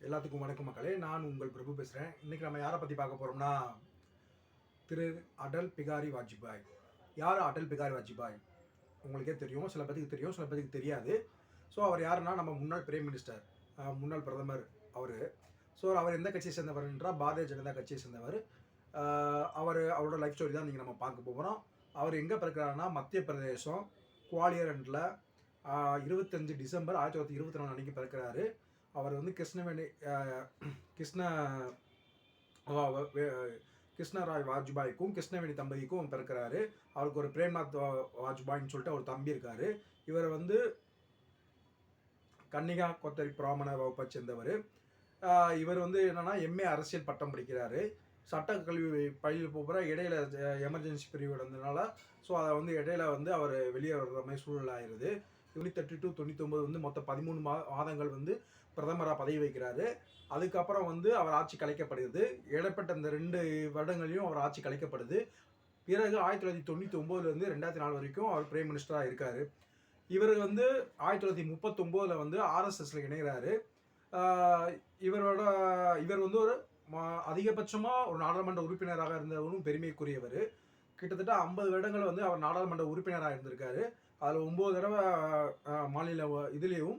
எல்லாத்துக்கும் வணக்கம் மக்களே. நான் உங்கள் பிரபு பேசுகிறேன். இன்றைக்கி நம்ம யாரை பற்றி பார்க்க போகிறோம்னா, திரு அடல் பிகாரி வாஜ்பாய். யார் அடல் பிகாரி வாஜ்பாய்? உங்களுக்கே தெரியும், சில பேருக்கு தெரியும், சில பேருக்கு தெரியாது. ஸோ அவர் யாருன்னா, நம்ம முன்னாள் பிரைம் மினிஸ்டர், முன்னாள் பிரதமர் அவர். ஸோ அவர் எந்த கட்சியை சேர்ந்தவர் என்றால் பாரதிய ஜனதா கட்சியை சேர்ந்தவர். அவரோட லைஃப் ஸ்டோரி தான் நீங்கள் நம்ம பார்க்க போகிறோம். அவர் எங்கே பிறக்கிறாருன்னா, மத்திய பிரதேசம் குவாலியரண்டில் 25 டிசம்பர் 1924 அன்றைக்கி பிறக்கிறாரு. அவர் வந்து கிருஷ்ணராய் வாஜ்பாய்க்கும் கிருஷ்ணவேணி தம்பதிக்கும் பிறக்கிறாரு. அவருக்கு ஒரு பிரேம்நாத் வாஜ்பாய்ன்னு சொல்லிட்டு ஒரு தம்பி இருக்காரு. இவர் வந்து கன்னிகா கொத்தரி பிராமண வகுப்பை சேர்ந்தவர். இவர் வந்து என்னன்னா எம்ஏ அரசியல் பட்டம் படிக்கிறாரு. சட்ட கல்வி பள்ளியில் போகிற இடையில எமர்ஜென்சி பிரிவு இருந்ததுனால ஸோ அதை வந்து இடையில வந்து அவர் வெளியே வர்ற மாதிரி சூழ்நிலை ஆயிடுது. 98 to 99 வந்து மொத்தம் 13 மாதங்கள் வந்து பிரதமராக பதவி வைக்கிறாரு. அதுக்கப்புறம் வந்து அவர் ஆட்சி கலைக்கப்படுது. இடைப்பட்ட இந்த 2 வருடங்களையும் அவர் ஆட்சி கலைக்கப்படுது. பிறகு 1999 2004 வரைக்கும் அவர் பிரைம் மினிஸ்டராக இருக்கார். இவர் வந்து 1939 வந்து ஆர்எஸ்எஸ்ல இணைகிறாரு. இவர் வந்து ஒரு அதிகபட்சமாக ஒரு நாடாளுமன்ற உறுப்பினராக இருந்தவரும் பெருமைக்குரியவர். கிட்டத்தட்ட 50 வருடங்கள் வந்து அவர் நாடாளுமன்ற உறுப்பினராக இருந்திருக்காரு. அதில் 9 தடவை மாநில இதுலேயும்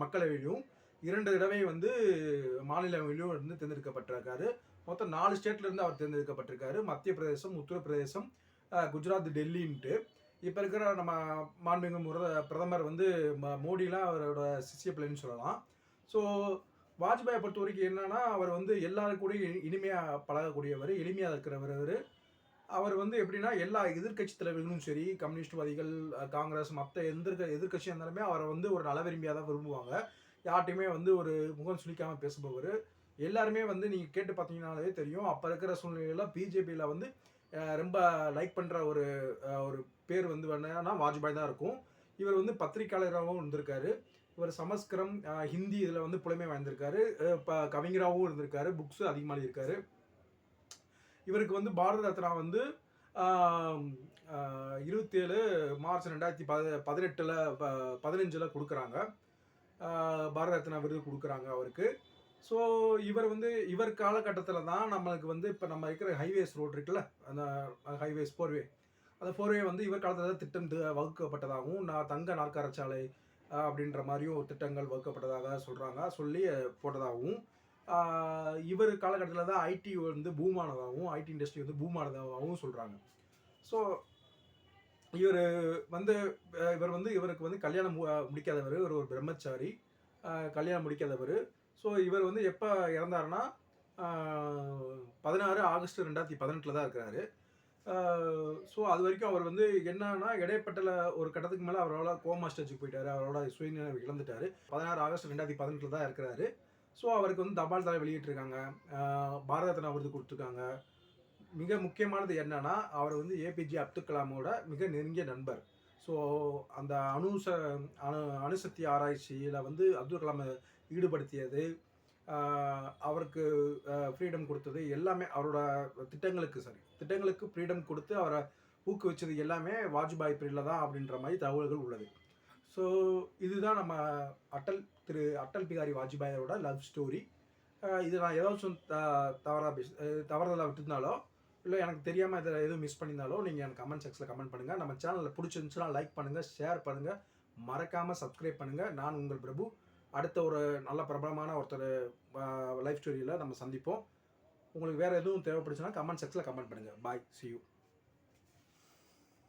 மக்களவையிலையும் 2 தடவை வந்து மாநிலவையிலும் வந்து தேர்ந்தெடுக்கப்பட்டிருக்காரு. மொத்தம் 4 ஸ்டேட்லேருந்து அவர் தேர்ந்தெடுக்கப்பட்டிருக்காரு. மத்திய பிரதேசம், உத்தரப்பிரதேசம், குஜராத், டெல்லின்ட்டு. இப்போ இருக்கிற நம்ம மாண்புமிகு பிரதமர் வந்து மோடிலாம் அவரோட சிஷ்ய பிள்ளைன்னு சொல்லலாம். ஸோ வாஜ்பாயை பொறுத்த வரைக்கும் என்னன்னா, அவர் வந்து எல்லாரும் கூட இனிமையாக பழகக்கூடியவர், எளிமையாக இருக்கிறவர். அவர் வந்து எப்படின்னா எல்லா எதிர்கட்சி தலைவர்களும் சரி, கம்யூனிஸ்ட்வாதிகள், காங்கிரஸ், மற்ற எதிர்கட்சியாக இருந்தாலுமே அவரை வந்து ஒரு நல விரும்பியாக தான் விரும்புவாங்க. யார்ட்டையுமே வந்து ஒரு முகம் சுளிக்காமல் பேசுபவர். எல்லாருமே வந்து நீங்கள் கேட்டு பார்த்தீங்கன்னாலே தெரியும், அப்போ இருக்கிற சூழ்நிலையில் பிஜேபியில் வந்து ரொம்ப லைக் பண்ணுற ஒரு பேர் வந்து என்னன்னா வாஜ்பாய் தான் இருக்கும். இவர் வந்து பத்திரிகையாளராகவும் இருந்திருக்காரு. இவர் சமஸ்கிருதம், ஹிந்தி இதில் வந்து புலமை வாய்ந்திருக்காரு. இப்போ கவிஞராகவும் இருந்திருக்காரு. புக்ஸு அதிகமாக எழுதியிருக்காரு. இவருக்கு வந்து பாரத ரத்னா வந்து 27 மார்ச் 2015 கொடுக்குறாங்க. பாரத ரத்னா விருது கொடுக்குறாங்க அவருக்கு. ஸோ இவர் காலகட்டத்தில் தான் நம்மளுக்கு வந்து இப்போ நம்ம இருக்கிற ஹைவேஸ் ரோடு இருக்குல்ல, அந்த ஹைவேஸ் ஃபோர்வே, அந்த ஃபோர்வே வந்து இவர் காலத்தில் தான் திட்டம் வகுக்கப்பட்டதாகவும், தங்க நாற்கரச்சாலை அப்படின்ற மாதிரியும் திட்டங்கள் வகுக்கப்பட்டதாக சொல்லி போட்டதாகவும், இவர் காலகட்டத்தில் தான் ஐடி வந்து பூமானதாகவும், ஐடி இண்டஸ்ட்ரி வந்து பூமானதாகவும் சொல்கிறாங்க. ஸோ இவருக்கு வந்து கல்யாணம் முடிக்காதவர், ஒரு பிரம்மச்சாரி, கல்யாணம் முடிக்காதவர். ஸோ இவர் வந்து எப்போ இறந்தாருன்னா 16 ஆகஸ்ட் 2018 தான் இருக்கிறாரு. ஸோ அது வரைக்கும் அவர் வந்து என்னன்னா இடைப்பட்டல ஒரு கட்டத்துக்கு மேலே அவரால் கோமா ஸ்டேஜுக்கு போயிட்டார். அவரோட சுயநினைவு இழந்துட்டார். 16 ஆகஸ்ட் 2018 தான் இருக்கிறாரு. ஸோ அவருக்கு வந்து தபால் தலை வெளியிட்டிருக்காங்க, பாரத ரத்னா விருது கொடுத்துருக்காங்க. மிக முக்கியமானது என்னன்னா, அவர் வந்து ஏபிஜே அப்துல் கலாமோட மிக நெருங்கிய நண்பர். ஸோ அந்த அணுசக்தி ஆராய்ச்சியில் வந்து அப்துல் கலாமை ஈடுபடுத்தியது, அவருக்கு ஃப்ரீடம் கொடுத்தது எல்லாமே, அவரோட திட்டங்களுக்கு ஃப்ரீடம் கொடுத்து அவரை ஊக்குவிச்சது எல்லாமே வாஜ்பாய் பீரியடில் தான் அப்படின்ற மாதிரி தகவல்கள் உள்ளது. ஸோ இதுதான் நம்ம திரு அடல் பிகாரி வாஜ்பாயோட லவ் ஸ்டோரி. இது நான் ஏதாச்சும் தவறுதலாக விட்டுருந்தாலோ, இல்லை எனக்கு தெரியாமல் இதில் எதுவும் மிஸ் பண்ணியிருந்தாலோ நீங்கள் எனக்கு கமெண்ட் செக்ஷனில் கமெண்ட் பண்ணுங்கள். நம்ம சேனலில் பிடிச்சிருந்துச்சுன்னா லைக் பண்ணுங்கள், ஷேர் பண்ணுங்கள், மறக்காமல் சப்ஸ்கிரைப் பண்ணுங்கள். நான் உங்கள் பிரபு. அடுத்த ஒரு நல்ல பிரபலமான ஒருத்தர் லைஃப் ஸ்டோரியில் நம்ம சந்திப்போம். உங்களுக்கு வேறு எதுவும் தேவைப்படுச்சுன்னா கமெண்ட் செக்ஷனில் கமெண்ட் பண்ணுங்கள். பாய், see you.